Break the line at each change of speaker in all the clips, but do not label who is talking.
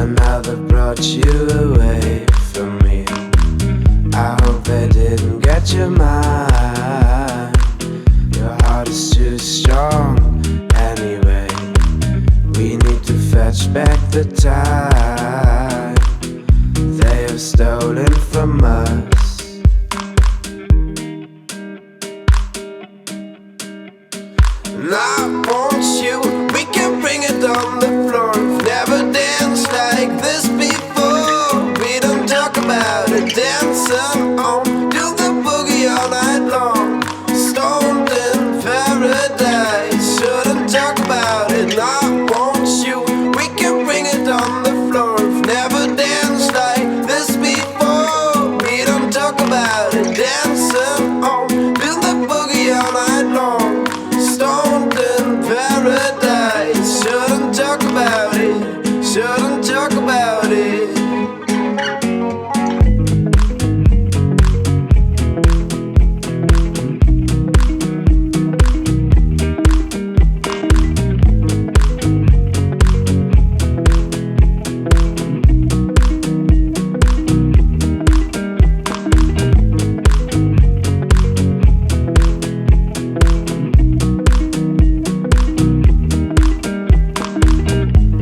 And now they brought you away from me. I hope they didn't get your mind. Your heart is too strong anyway. We need to fetch back the time they have stolen from us. And I want you, we can bring it on the floor. We've never danced like this before. We don't talk about it, dancing on, do the boogie all night long. Stoned in paradise, shouldn't talk about it. And I want you, we can bring it on the floor. We've never danced like this before. We don't talk about it, dancing on, do the boogie all night long. Stoned in paradise, shouldn't talk about it, shouldn't talk about it.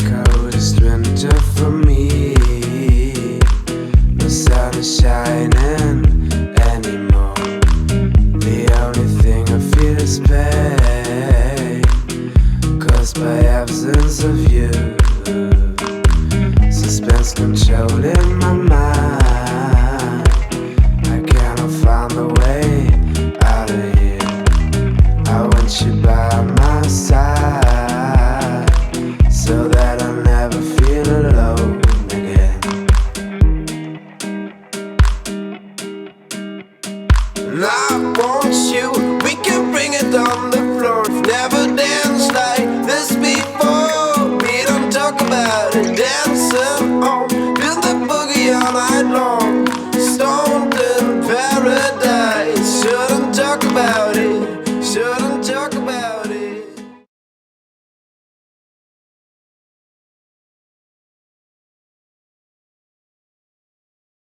Coldest winter for me, no sun is shining anymore. The only thing I feel is pain, caused by absence of you. Suspense controlling my mind. I cannot find the way out of here. I want you by my side, so that I'll never feel alone again. And I want you, we can bring it on the floor. We've never danced like this before. We don't talk about it, dancing on,